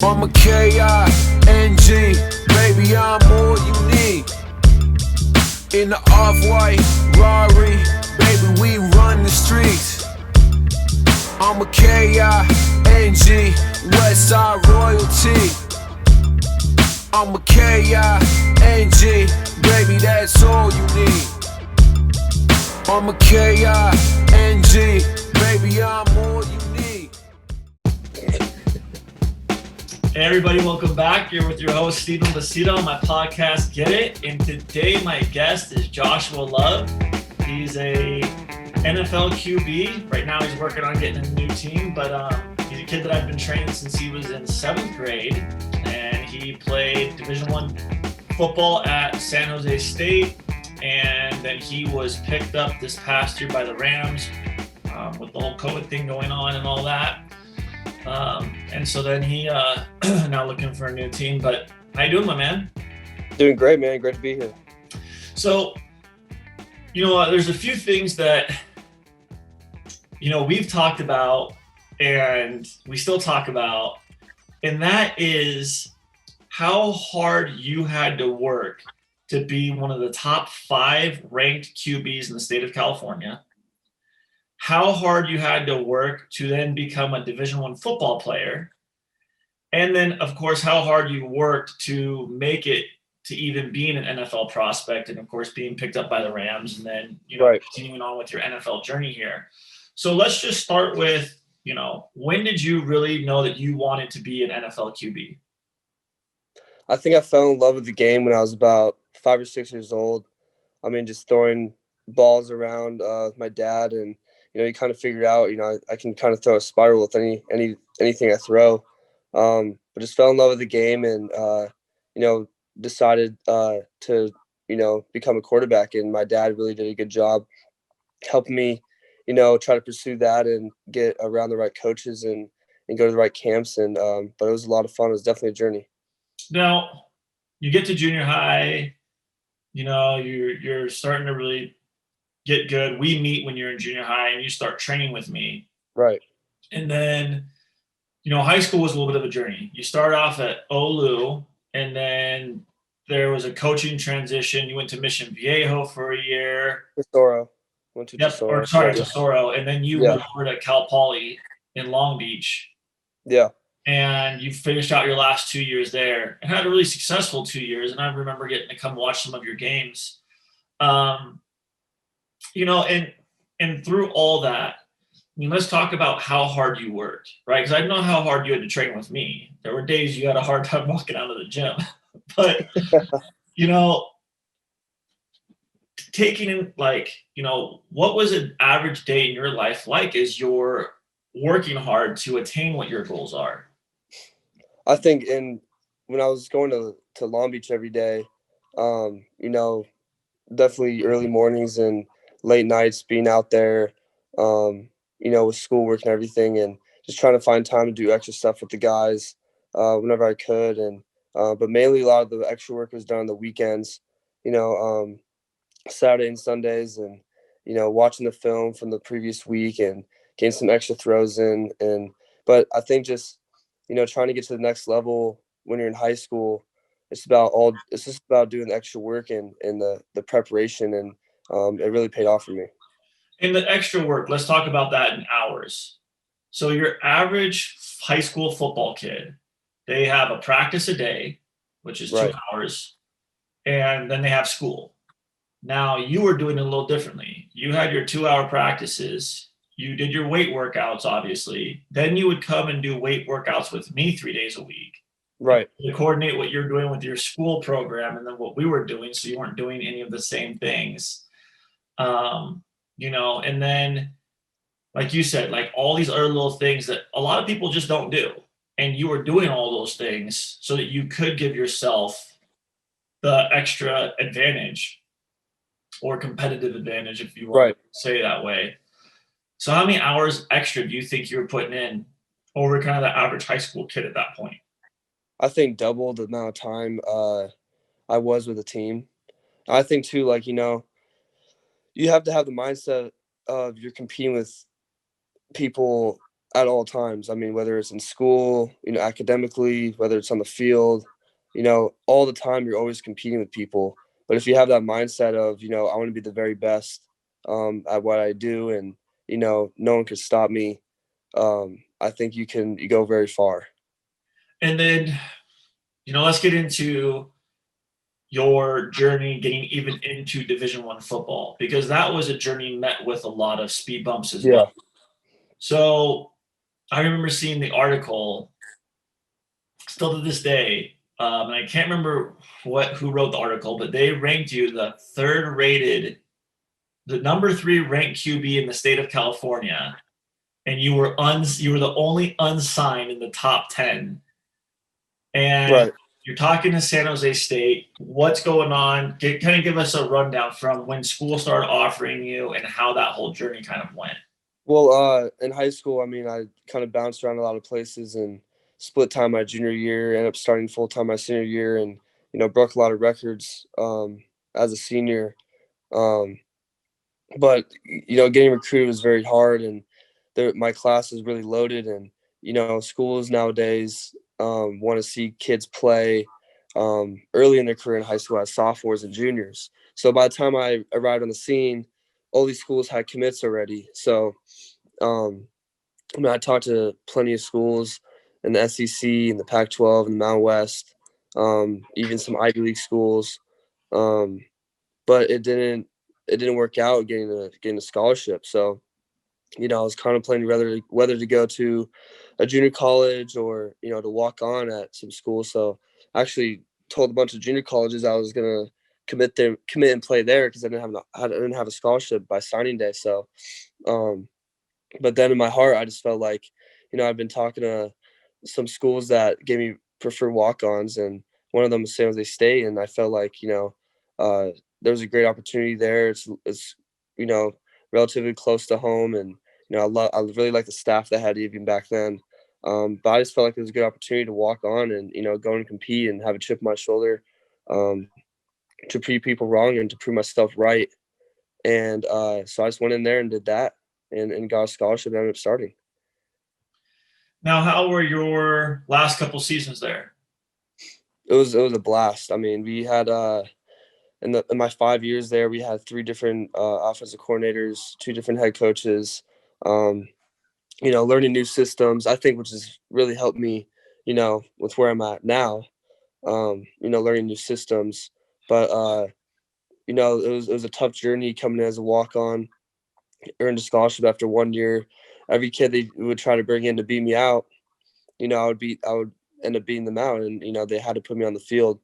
I'm a K-I-N-G, baby, I'm all you need. In the off-white Rari, baby, we run the streets. I'm a K-I-N-G, Westside royalty. I'm a K-I-N-G, baby, that's all you need. I'm a K-I-N-G, baby, I'm all you need. Hey everybody, welcome back. You're with your host Stephen Bassito on my podcast Get It, and today my guest is Joshua Love. He's a NFL QB. Right now he's working on getting a new team, but he's a kid that I've been training since he was in 7th grade, and he played Division I football at San Jose State, and then he was picked up this past year by the Rams with the whole COVID thing going on and all that. And so then he now looking for a new team. But how you doing, my man? Doing great, man. Great to be here. So, there's a few things that, we've talked about and we still talk about, and that is how hard you had to work to be one of the top 5 ranked QBs in the state of California. How hard you had to work to then become a Division I football player. And then, of course, how hard you worked to make it to even being an NFL prospect and, of course, being picked up by the Rams and then, continuing on with your NFL journey here. So let's just start with, when did you really know that you wanted to be an NFL QB? I think I fell in love with the game when I was about 5 or 6 years old. I mean, just throwing balls around with my dad, and you kind of figure out, I can kind of throw a spiral with anything I throw. But just fell in love with the game and, decided to, become a quarterback. And my dad really did a good job helping me, try to pursue that and get around the right coaches and go to the right camps. And but it was a lot of fun. It was definitely a journey. Now, you get to junior high, you're starting to really get good. We meet when you're in junior high and you start training with me. Right. And then, high school was a little bit of a journey. You start off at Olu, and then there was a coaching transition. You went to Mission Viejo for a year. Tesoro. Went to Tesoro. Tesoro. And then you went over to Cal Poly in Long Beach. Yeah. And you finished out your last 2 years there and had a really successful 2 years. And I remember getting to come watch some of your games. And through all that, let's talk about how hard you worked, right? Because I know how hard you had to train with me. There were days you had a hard time walking out of the gym. But, taking in, what was an average day in your life like as you're working hard to attain what your goals are? I think when I was going to Long Beach every day, definitely early mornings and late nights being out there, with schoolwork and everything, and just trying to find time to do extra stuff with the guys whenever I could. And but mainly a lot of the extra work was done on the weekends, Saturday and Sundays, and watching the film from the previous week and getting some extra throws in. But I think just trying to get to the next level when you're in high school, it's just about doing the extra work and the preparation, and it really paid off for me. And the extra work, let's talk about that in hours. So your average high school football kid, they have a practice a day, which is 2 hours, and then they have school. Now, you were doing it a little differently. You had your 2-hour practices. You did your weight workouts, obviously. Then you would come and do weight workouts with me 3 days a week. Right. To coordinate what you're doing with your school program and then what we were doing, so you weren't doing any of the same things. And then, like you said, like all these other little things that a lot of people just don't do. And you were doing all those things so that you could give yourself the extra advantage or competitive advantage, if you want to say it that way. So how many hours extra do you think you were putting in over kind of the average high school kid at that point? I think double the amount of time I was with the team. I think too, you have to have the mindset of you're competing with people at all times. I mean, whether it's in school, academically, whether it's on the field, all the time you're always competing with people. But if you have that mindset of, I want to be the very best at what I do, and no one can stop me, I think you go very far. And then, let's get into your journey getting even into Division One football, because that was a journey met with a lot of speed bumps as Yeah. well. So I remember seeing the article still to this day, and I can't remember who wrote the article, but they ranked you the number 3 ranked QB in the state of California, and you were the only unsigned in the top 10. And Right. you're talking to San Jose State. What's going on? Kind of give us a rundown from when school started offering you and how that whole journey kind of went. Well, in high school, I mean, I kind of bounced around a lot of places and split time my junior year, ended up starting full time my senior year, and broke a lot of records as a senior. Um, but getting recruited was very hard, and my class is really loaded, and schools nowadays want to see kids play early in their career in high school as sophomores and juniors. So by the time I arrived on the scene, all these schools had commits already. So I mean, I talked to plenty of schools in the SEC and the Pac-12 and the Mountain West, even some Ivy League schools, but it didn't work out getting a scholarship. So I was contemplating whether to go to a junior college or to walk on at some school. So I actually told a bunch of junior colleges I was gonna commit and play there because I didn't have a scholarship by signing day. So um, but then in my heart, I just felt like, I've been talking to some schools that gave me preferred walk-ons, and one of them was San Jose State, and I felt like, uh, there was a great opportunity there. It's relatively close to home, and I really like the staff they had even back then. But I just felt like it was a good opportunity to walk on and go and compete and have a chip on my shoulder, um, to prove people wrong and to prove myself right. And so I just went in there and did that, and got a scholarship and ended up starting. Now, how were your last couple seasons there? It was a blast. I mean, we had in my 5 years there, we had 3 different offensive coordinators, 2 different head coaches. Um, learning new systems, I think, which has really helped me, with where I'm at now. Learning new systems, but it was a tough journey coming in as a walk on. Earned a scholarship after 1 year. Every kid they would try to bring in to beat me out, I would end up beating them out, and they had to put me on the field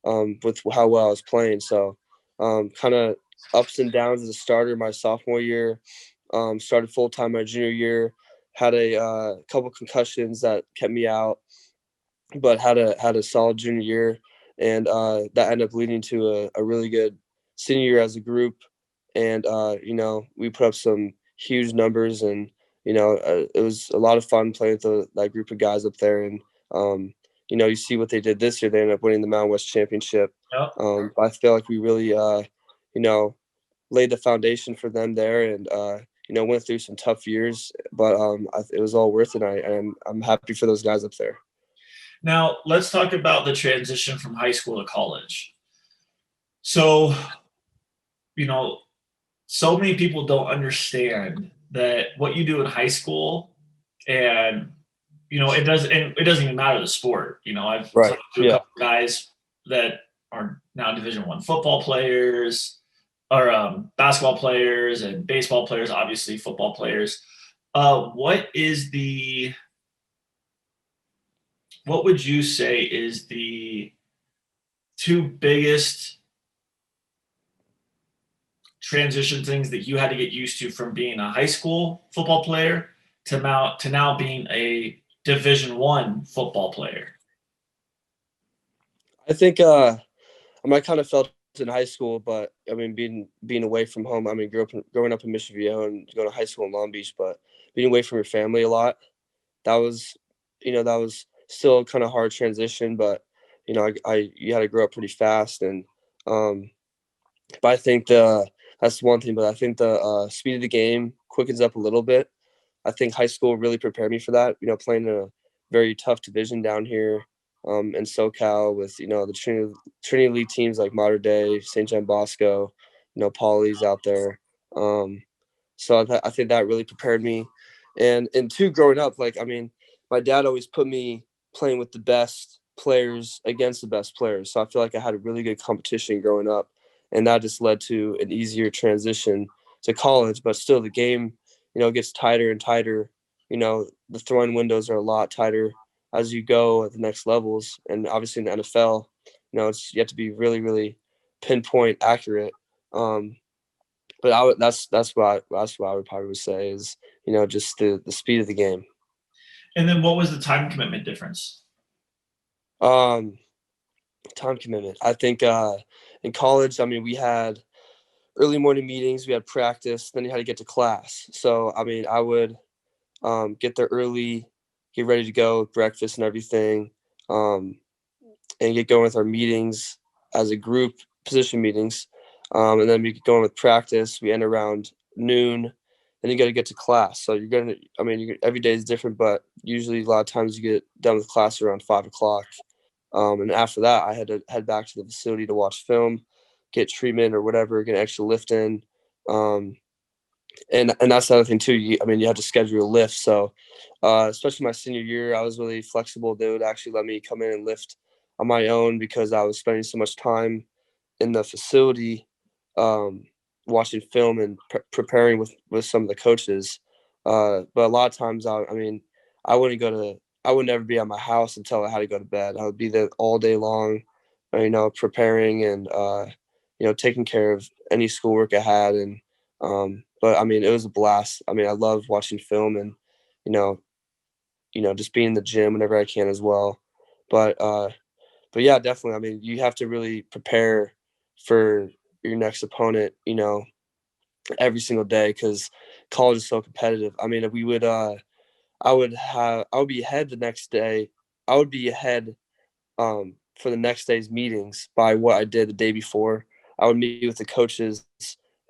with how well I was playing. So kind of ups and downs as a starter my sophomore year. Started full time my junior year. Had a couple concussions that kept me out, but had a solid junior year, and that ended up leading to a really good senior year as a group. And we put up some huge numbers, and it was a lot of fun playing with that group of guys up there. And you see what they did this year; they ended up winning the Mountain West Championship. Yep. But I feel like we really laid the foundation for them there, and went through some tough years, but it was all worth it. I'm happy for those guys up there. Now, let's talk about the transition from high school to college. So, you know, so many people don't understand that what you do in high school, and it doesn't even matter the sport. I've Right. talked to a Yeah. couple guys that are now Division One football players, or basketball players, and baseball players, obviously football players. What would you say is the two biggest transition things that you had to get used to from being a high school football player to now being a Division One football player? I think I kind of felt it in high school, but I mean, being away from home. I mean, growing up in Mission Viejo and going to high school in Long Beach, but being away from your family a lot. That was, that was still kind of hard transition, but you had to grow up pretty fast, and um, but I think that's one thing. But I think the speed of the game quickens up a little bit. I think high school really prepared me for that. Playing in a very tough division down here in SoCal with the Trinity League teams like Mater Dei, St. John Bosco, Paulie's out there. So I think that really prepared me. And two, growing up, my dad always put me playing with the best players against the best players. So I feel like I had a really good competition growing up, and that just led to an easier transition to college. But still, the game, gets tighter and tighter. The throwing windows are a lot tighter as you go at the next levels, and obviously in the NFL, you have to be really, really pinpoint accurate. But that's what I would probably say is just the speed of the game. And then what was the time commitment difference? Time commitment. I think in college, we had early morning meetings, we had practice, then you had to get to class. So I would get there early, get ready to go, breakfast and everything, and get going with our meetings as a group, position meetings. And then we get going with practice. We end around noon. Then you got to get to class. So every day is different, but usually a lot of times you get done with class around 5 o'clock. And after that, I had to head back to the facility to watch film, get treatment or whatever, get an extra lift in. And that's the other thing too. You have to schedule a lift. So, especially my senior year, I was really flexible. They would actually let me come in and lift on my own because I was spending so much time in the facility, watching film and preparing with some of the coaches. But a lot of times, I would never be at my house until I had to go to bed. I would be there all day long, preparing and taking care of any schoolwork I had. And but it was a blast. I love watching film and just being in the gym whenever I can as well. But yeah, definitely. You have to really prepare for your next opponent, every single day because college is so competitive. We would I would be ahead the next day. I would be ahead for the next day's meetings by what I did the day before. I would meet with the coaches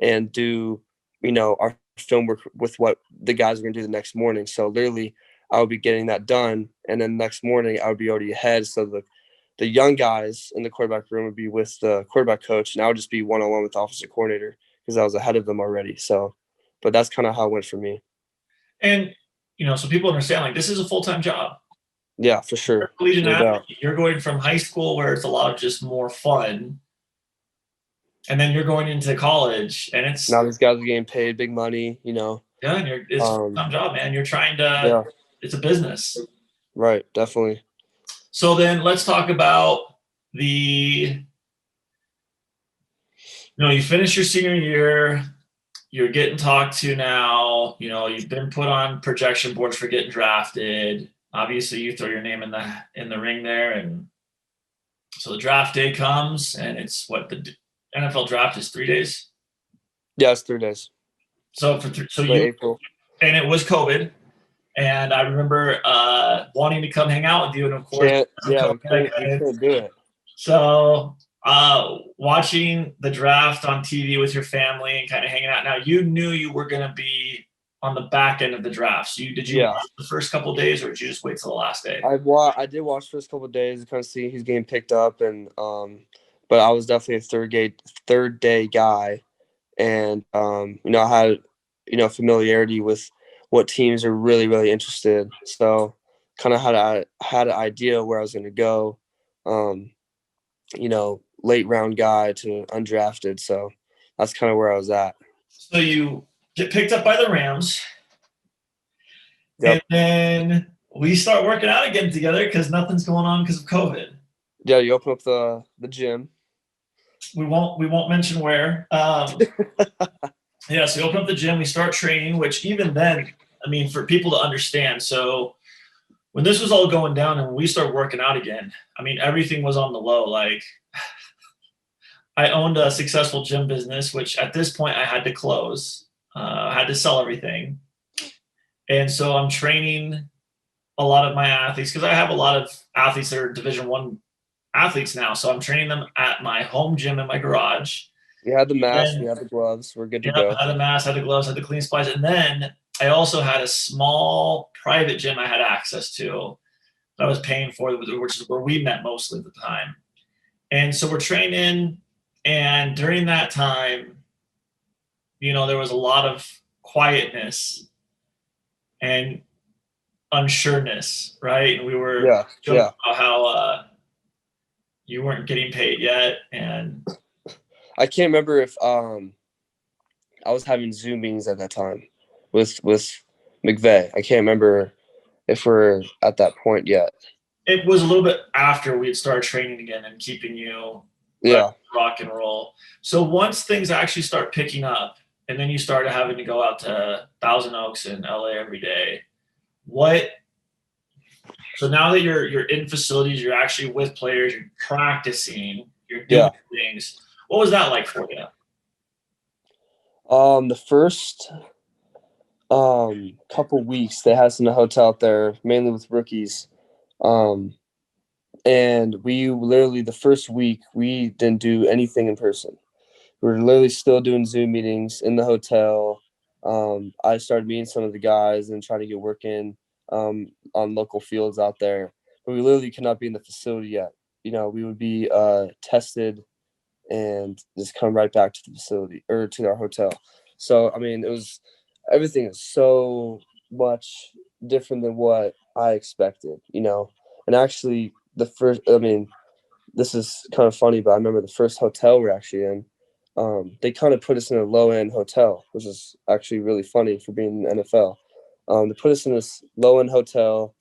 and do, our film work with what the guys are going to do the next morning. So literally I would be getting that done. And then the next morning I would be already ahead. So the young guys in the quarterback room would be with the quarterback coach, and I would just be one-on-one with the offensive coordinator because I was ahead of them already. So, but that's kind of how it went for me. And, so people understand, this is a full-time job. Yeah, for sure. Collegiate athlete, you're going from high school where it's a lot of just more fun, and then you're going into college, and it's now these guys are getting paid big money, Yeah, and it's a full-time job, man. You're trying to. Yeah. It's a business. Right, definitely. So then let's talk about you finish your senior year. You're getting talked to now. You've been put on projection boards for getting drafted. Obviously, you throw your name in the ring there, and so the draft day comes, and it's what the NFL draft is 3 days. Yeah, it's 3 days. So April, and it was COVID, and I remember wanting to come hang out with you, and of course, we couldn't do it. So watching the draft on TV with your family and kind of hanging out. Now you knew you were going to be on the back end of the draft. So did you watch the first couple of days, or did you just wait till the last day? I did watch the first couple of days to kind of see who's getting picked up, and but I was definitely a third day guy, and I had familiarity with what teams are really, really interested. So kind of had an idea where I was going to go. Late round guy to undrafted. So that's kind of where I was at. So you get picked up by the Rams. Yep. And then we start working out again together because nothing's going on because of COVID. Yeah, you open up the gym. We won't mention where. So we open up the gym, we start training, which even then, for people to understand. So when this was all going down and we started working out again, everything was on the low. I owned a successful gym business, which at this point I had to close. I had to sell everything. And so I'm training a lot of my athletes because I have a lot of athletes that are Division I athletes now. So I'm training them at my home gym in my garage. You had the mask, you had the gloves. We're good to go. I had the mask, I had the gloves, I had the clean supplies. And then I also had a small private gym I had access to that I was paying for, which is where we met mostly at the time. And so we're training, and during that time, there was a lot of quietness and unsureness, right? And we were Yeah, joking yeah. about how you weren't getting paid yet, and I can't remember if I was having Zoom meetings at that time with McVeigh. I can't remember if we're at that point yet. it was a little bit after we had started training again and keeping you ready Yeah. to rock and roll. So once things actually start picking up, and then you started having to go out to Thousand Oaks in LA every day, so now that you're in facilities, you're actually with players, you're practicing, you're doing things. What was that like for you? The first couple weeks they had us in a hotel out there, mainly with rookies. And we literally the first week we didn't do anything in person. We were literally still doing Zoom meetings in the hotel. I started meeting some of the guys and trying to get work in on local fields out there. But we literally could not be in the facility yet. We would be tested and just come right back to the facility or to our hotel. So, I mean, everything is so much different than what I expected. And actually, this is kind of funny, but I remember the first hotel we're actually in. They kind of put us in a low end hotel, which is actually really funny for being in the NFL. They put us in this low end hotel,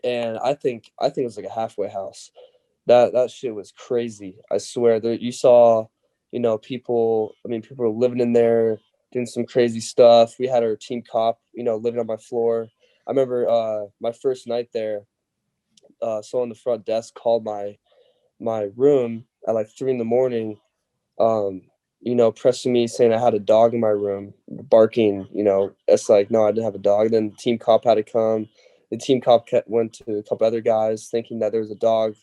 and I think it was like a halfway house. That shit was crazy. I swear. You saw, people. I mean, people were living in there, doing some crazy stuff. We had our team cop, living on my floor. I remember my first night there. Someone on the front desk called my room at like 3 a.m. Pressing me, saying I had a dog in my room, barking. It's like, no, I didn't have a dog. Then the team cop had to come. The team cop went to a couple other guys, thinking that there was a dog,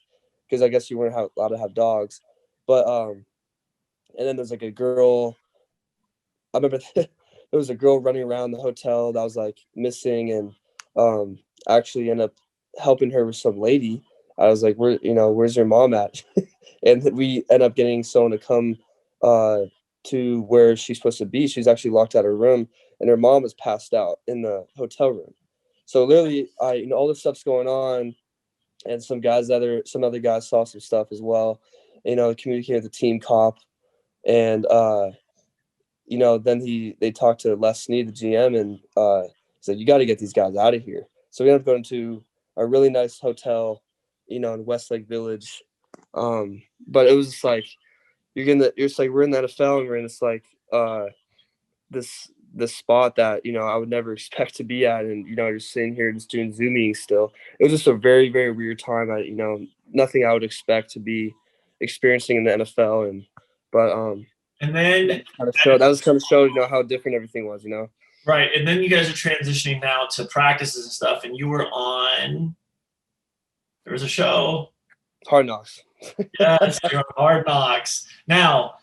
because I guess you weren't allowed to have dogs. But and then there's like a girl. I remember there was a girl running around the hotel that was like missing, and actually ended up helping her with some lady. I was like, where's your mom at? And we end up getting someone to come to where she's supposed to be. She's actually locked out of her room, and her mom was passed out in the hotel room. So literally, all this stuff's going on, and some other guys saw some stuff as well. Communicated with the team cop, and then they talked to Les Snead, the GM, and said, "You got to get these guys out of here." So we ended up going to a really nice hotel, in Westlake Village. But it was just like it's like we're in the NFL, and we're in this spot that I would never expect to be at, and you're sitting here just doing Zoom meetings still. It was just a very, very weird time. Nothing I would expect to be experiencing in the NFL, but And then that was kind of showed how different everything was. Right, and then you guys are transitioning now to practices and stuff, and you were on. There was a show. Hard Knocks. Yes, you're on Hard Knocks. Now,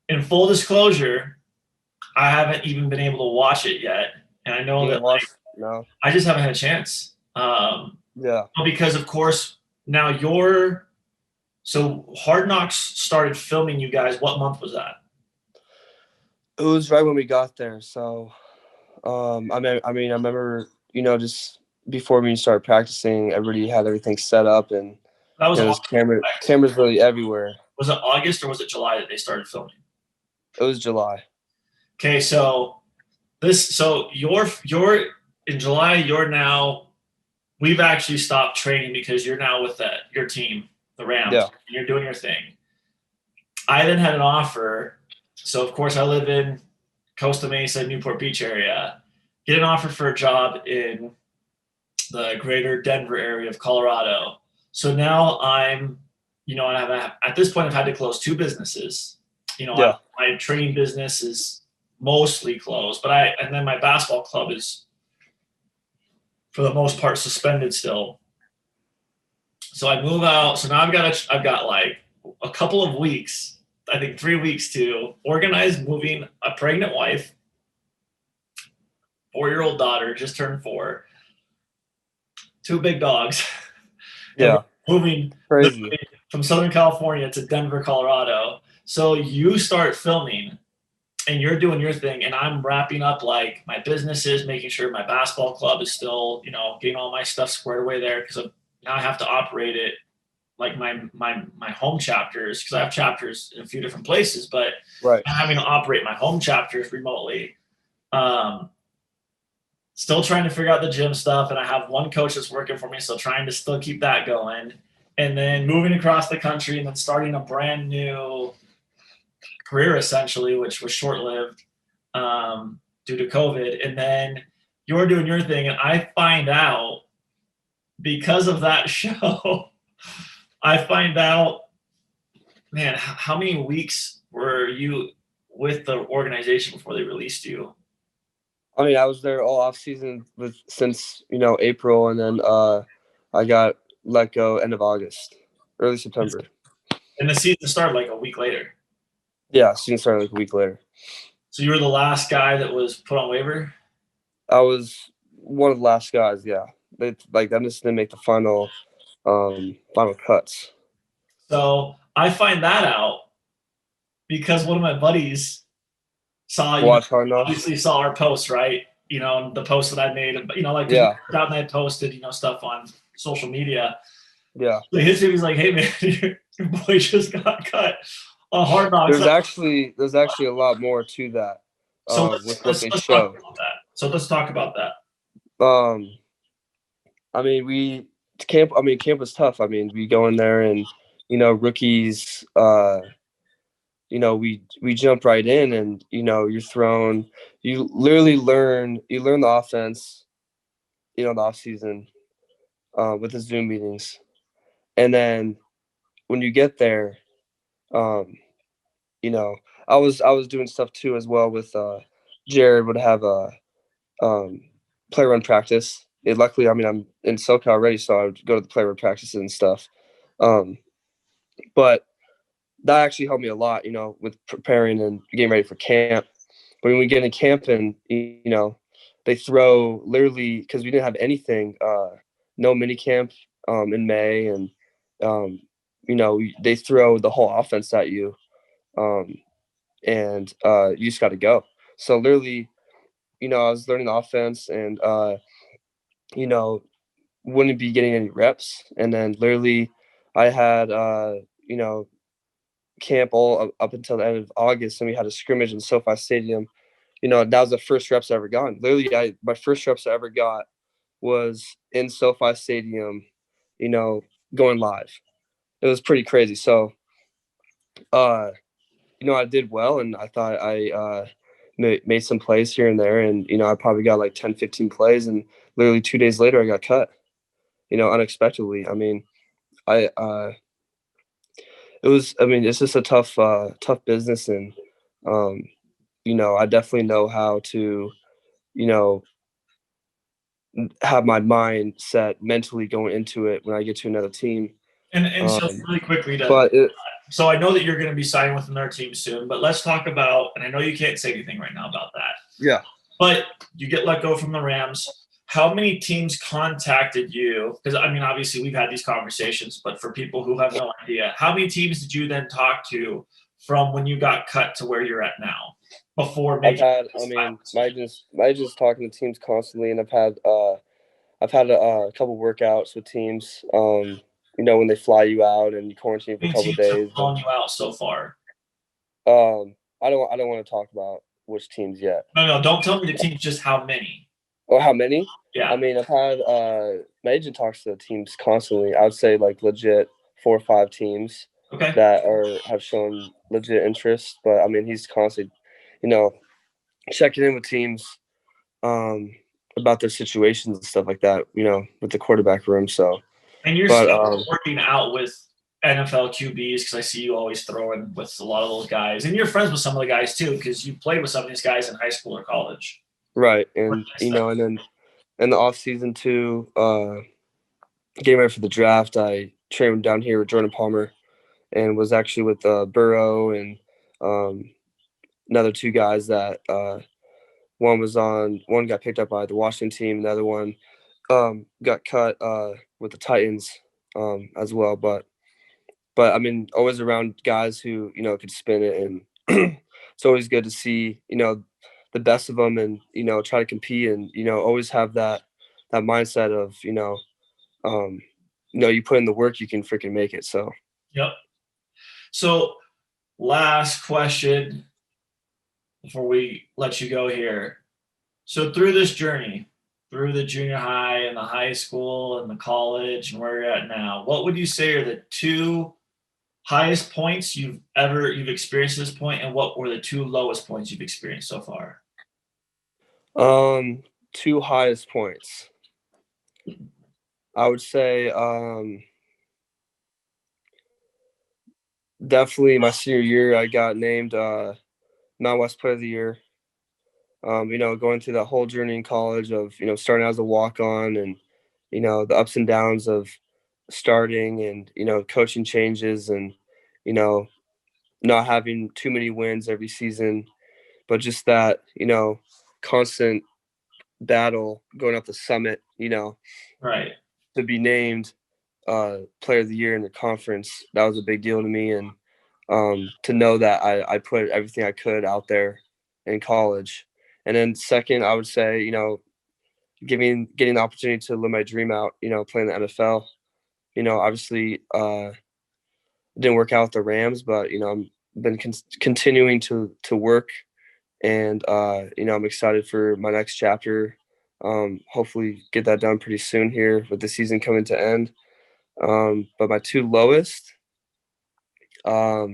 in full disclosure, I haven't even been able to watch it yet, and I know that no. I just haven't had a chance. Yeah. Because of course now so Hard Knocks started filming you guys. What month was that? It was right when we got there. So, I remember, just before we started practicing, everybody had everything set up, and That was there's cameras really everywhere. Was it August or was it July that they started filming? It was July. Okay, so you're in July. You're now. We've actually stopped training because you're now with your team, the Rams. Yeah. And you're doing your thing. I then had an offer. So of course I live in Costa Mesa, Newport Beach area. Get an offer for a job in the greater Denver area of Colorado. So now I'm, at this point I've had to close 2 businesses. My training business is mostly closed, and then my basketball club is for the most part suspended still. So I move out. So now I've got like a couple of weeks, I think 3 weeks to organize moving a pregnant wife, 4-year-old daughter, just turned 4, 2 big dogs, and Yeah. we're moving Crazy. from Southern California to Denver, Colorado. So you start filming and you're doing your thing, and I'm wrapping up like my businesses, making sure my basketball club is still, getting all my stuff squared away there because now I have to operate it like my home chapters because I have chapters in a few different places, but Right. I'm having to operate my home chapters remotely. Um, Still trying to figure out the gym stuff, and I have one coach that's working for me, so trying to still keep that going. And then moving across the country and then starting a brand new career essentially, which was short lived due to COVID. And then you're doing your thing, and I find out because of that show, I find out, man, how many weeks were you with the organization before they released you? I mean, I was there all off season since April, and then I got let go end of August, early September. And the season started like a week later. Yeah, season started like a week later. So you were the last guy that was put on waiver? I was one of the last guys. Yeah, I just didn't make the final cuts. So I find that out because one of my buddies saw obviously saw our post, right? The post that I made, Yeah. out and I posted, stuff on social media. Yeah. So he's like, "Hey man, your boy just got cut on Hard Knocks." There's actually a lot more to that. So with what they let's show. talk about that. So let's talk about that. I mean, camp was tough. I mean, we go in there and rookies. We jump right in, and you're thrown. You literally learn the offense. The off season, with the Zoom meetings, and then when you get there, I was doing stuff too as well with Jared would have a play run practice. Luckily, I mean, I'm in SoCal already, so I would go to the play run practices and stuff. But that actually helped me a lot, with preparing and getting ready for camp. But when we get in camp and, they throw literally, because we didn't have anything, no mini camp in May. And, they throw the whole offense at you. And you just got to go. So literally, I was learning the offense and, wouldn't be getting any reps. And then literally I had, camp all up until the end of August, and we had a scrimmage in SoFi Stadium. That was the first reps I ever got. Literally, my first reps I ever got was in SoFi Stadium, going live. It was pretty crazy. So, I did well, and I thought I made some plays here and there, and I probably got like 10, 15 plays, and literally 2 days later I got cut. Unexpectedly. I mean, it's just a tough business, and I definitely know how to, have my mind set mentally going into it when I get to another team. And so really quickly so I know that you're going to be signing with another team soon, but let's talk about, and I know you can't say anything right now about that. Yeah. But you get let go from the Rams. How many teams contacted you? Because I mean, obviously we've had these conversations, but for people who have no idea, how many teams did you then talk to from when you got cut to where you're at now? Before making my agent's talking to teams constantly, and I've had a couple workouts with teams. When they fly you out and you quarantine for a couple of days. Flying you out so far. I don't want to talk about which teams yet. No, don't tell me the teams. Just how many? Oh, how many? Yeah. I mean, I've had my agent talks to the teams constantly. I would say like legit 4 or 5 teams that have shown legit interest. But I mean, he's constantly, checking in with teams about their situations and stuff like that. With the quarterback room. So. And you're still working out with NFL QBs because I see you always throwing with a lot of those guys, and you're friends with some of the guys too because you played with some of these guys in high school or college. Right, and and then in the off season too, getting ready for the draft, I trained down here with Jordan Palmer, and was actually with Burrow and another 2 guys that one got picked up by the Washington team. The other one got cut with the Titans as well. But I mean, always around guys who, you know, could spin it, and it's always good to see, you know, the best of them, and, you know, try to compete, and, you know, always have that mindset of, you know, you put in the work, you can freaking make it. So. Yep. So last question before we let you go here. So through this journey, through the junior high and the high school and the college and where you're at now, what would you say are the 2 highest points you've experienced at this point, and what were the 2 lowest points you've experienced so far? 2 highest points. I would say definitely my senior year, I got named Mountain West Player of the Year. You know, going through that whole journey in college of, you know, starting as a walk-on, and, you know, the ups and downs of starting, and, you know, coaching changes, and, you know, not having too many wins every season, but just that, you know, constant battle going up the summit, you know, Right. to be named Player of the Year in the conference, that was a big deal to me. And to know that I put everything I could out there in college. And then second, I would say, you know, getting the opportunity to live my dream out, you know, playing the NFL. You know, obviously it didn't work out with the Rams, but, you know, I've been continuing to work, and, you know, I'm excited for my next chapter. Hopefully get that done pretty soon here with the season coming to end. But my 2 lowest, I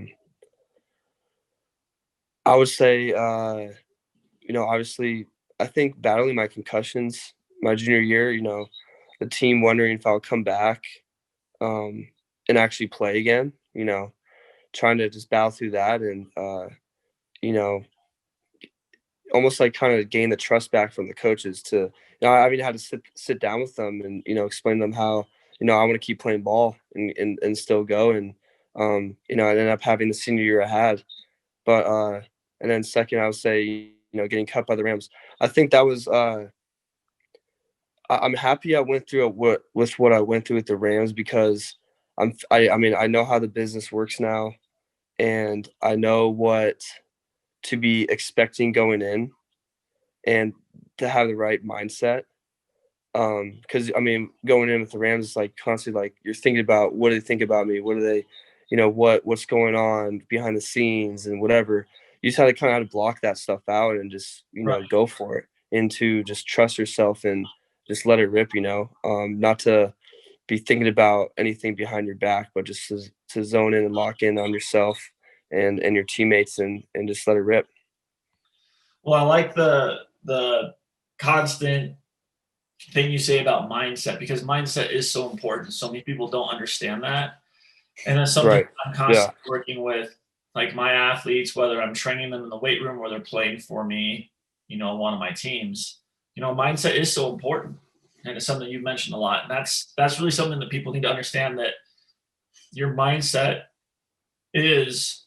would say, you know, obviously, I think battling my concussions my junior year, you know, the team wondering if I'll come back and actually play again, you know, trying to just battle through that, and, you know, almost like kind of gain the trust back from the coaches to, you know, I mean, I had to sit down with them and, you know, explain to them how, you know, I want to keep playing ball, and still go. And, you know, I ended up having the senior year I had. But, and then second, I would say, you know, getting cut by the Rams. I think that was, I'm happy I went through what I went through with the Rams, because I mean, I know how the business works now, and I know what to be expecting going in, and to have the right mindset. Because I mean, going in with the Rams is like constantly like you're thinking about, what do they think about me? What do they, you know, what's going on behind the scenes and whatever. You just have to kind of block that stuff out, and just, you know, Right. go for it, and to just trust yourself and just let it rip, you know. Not to be thinking about anything behind your back, but just to zone in and lock in on yourself and your teammates, and just let it rip. Well, I like the constant thing you say about mindset, because mindset is so important. So many people don't understand that. And it's something Right. I'm Yeah. constantly working with, like my athletes, whether I'm training them in the weight room or they're playing for me, you know, one of my teams. You know, mindset is so important. And it's something you've mentioned a lot. And that's really something that people need to understand, that your mindset is,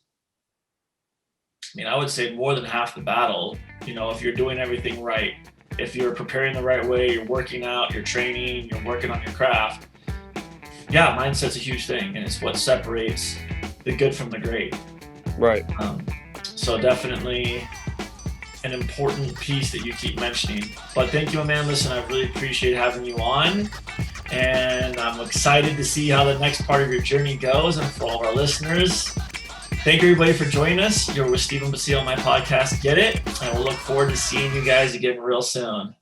I mean, I would say more than half the battle. You know, if you're doing everything right, if you're preparing the right way, you're working out, you're training, you're working on your craft. Yeah, mindset's a huge thing, and it's what separates the good from the great. Right. So definitely an important piece that you keep mentioning. But thank you, man. Listen, I really appreciate having you on, and I'm excited to see how the next part of your journey goes. And for all of our listeners, thank you, everybody, for joining us. You're with Stephen Basile on my podcast, Get It, and we'll look forward to seeing you guys again real soon.